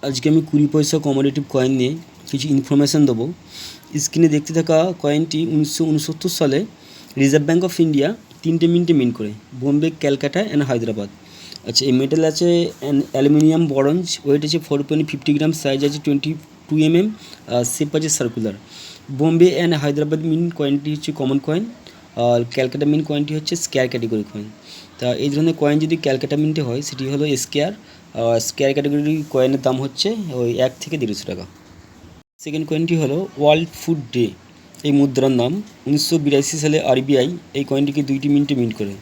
আজকে আমি 20 পয়সা কমোডিটিভ কয়েন নিয়ে কিছু ইনফরমেশান দেবো। স্ক্রিনে দেখতে থাকা কয়েনটি 1969 সালে রিজার্ভ ব্যাঙ্ক অফ ইন্ডিয়া 3টে মিন্টে মিন্ট করে, বোম্বে, ক্যালকাটা অ্যান্ড হায়দ্রাবাদ। আচ্ছা, এই মেটাল আছে অ্যালুমিনিয়াম বরঞ্জ, ওয়েট আছে 4.50 গ্রাম, সাইজ আছে 22 mm, শেপ আছে circular. Bombay and Hyderabad mint কয়েনটি হচ্ছে কমন কয়েন, আর ক্যালকাটা মিন্ট কয়েনটি হচ্ছে স্কেয়ার ক্যাটেগরি কয়েন। তা এই ধরনের কয়েন যদি ক্যালকাটা মিন্টে হয় সেটি হলো স্কেয়ার, স্কেয়ার ক্যাটাগরি কয়েনের দাম হচ্ছে ওই 1 থেকে 150 টাকা। সেকেন্ড কয়েনটি হলো ওয়ার্ল্ড ফুড ডে, এই মুদ্রার নাম। 1982 সালে আরবিআই এই কয়েনটিকে 2টি মিন্টে মিন্ট করে,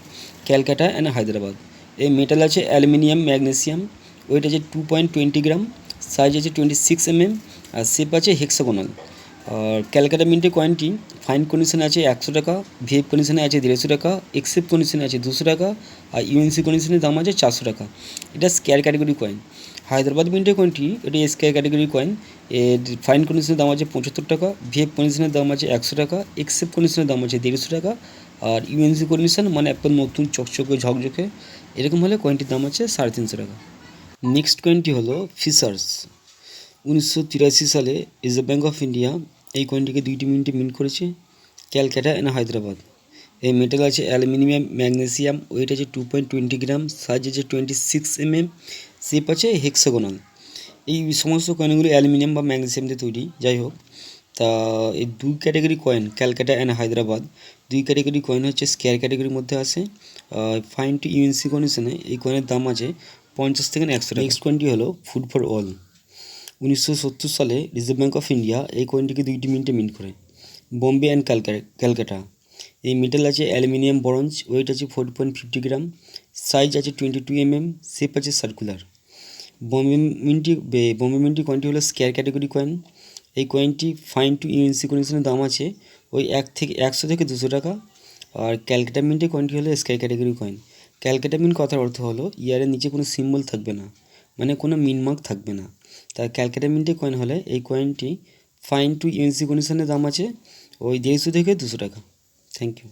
ক্যালকাটা অ্যান্ড হায়দ্রাবাদ। এই মেটাল আছে অ্যালুমিনিয়াম ম্যাগনেসিয়াম, ওয়েট আছে 2.20 গ্রাম, সাইজ আছে 26 mm, আর শেপ আছে হেক্সাগোনাল। আর ক্যালকাটা মিন্টে কয়েনটি ফাইন কন্ডিশনে আছে 100 টাকা, ভিএফ কন্ডিশনে আছে 150 টাকা, এক্সেপ কন্ডিশনে আছে 200 টাকা, আর ইউএনসি কন্ডিশনের দাম আছে 400 টাকা। এটা স্কেয়ার ক্যাটাগরি কয়েন। হায়দ্রাবাদ মিন্টের কয়েনটি এটি স্কেয়ার ক্যাটাগরি কয়েন, এর ফাইন কন্ডিশনের দাম আছে 75 টাকা, ভিএফ কন্ডিশনের দাম আছে 100 টাকা, এক্সেপ কন্ডিশনের দাম আছে 150 টাকা, আর ইউএনসি কন্ডিশন মানে একদম নতুন চকচকে ঝকঝকে এরকম হলে কয়েনটির দাম আছে 350 টাকা। নেক্সট কয়েনটি হলো ফিশার্স। 1983 সালে রিজার্ভ ব্যাঙ্ক অফ ইন্ডিয়া এই কয়েনটিকে 2টি মিন্টে মিন্ট করেছে, ক্যালকাটা অ্যান্ড হায়দ্রাবাদ। এই মেটাল আছে অ্যালুমিনিয়াম ম্যাগনেসিয়াম, ওয়েট আছে 2.20 গ্রাম, সাইজ আছে 26 mm, শেপ আছে হেক্সাগোনাল। এই সমস্ত কয়েনগুলি অ্যালুমিনিয়াম বা ম্যাগনেসিয়াম দিয়ে তৈরি। যাই হোক, তা এই দুই category coin Calcutta and Hyderabad, দুই ক্যাটাগরি কয়েন হচ্ছে স্কেয়ার ক্যাটাগরির মধ্যে আসে। ফাইন টু ইউএনসি কন্ডিশনে এই কয়েনের দাম আছে 50 থেকে 100 টাকা। নেক্সট কয়েনটি হলো ফুড ফর অল। 1970 সালে রিজার্ভ ব্যাঙ্ক অফ ইন্ডিয়া এই কয়েনটিকে 2টি মিন্টে মিন্ট করে, বোম্বে অ্যান্ড ক্যালকাটা। এই মেটাল আছে অ্যালুমিনিয়াম বরঞ্জ, ওয়েট আছে 4.50 গ্রাম, সাইজ আছে 22 mm, শেপ আছে সার্কুলার। বোম্বে মিন্টি কয়েনটি হলো স্কেয়ার ক্যাটাগরি কয়েন। এই কয়েনটি ফাইন টু ইউএনসি কন্ডিশনের দাম আছে ওই 100 থেকে 200 টাকা। আর ক্যালকাটা মিন্টের কয়েনটি হলো square category coin. Calcutta mint কথার অর্থ হলো ইয়ারের নিচে কোনো সিম্বল থাকবে না, মানে কোনো মিনমার্ক থাকবে না। তাই ক্যালকাটা মিন্টের কয়েন হলে এই কয়েনটি ফাইন টু ইউএনসি কন্ডিশনের দাম আছে ওই 150 থেকে 200 টাকা। Thank you.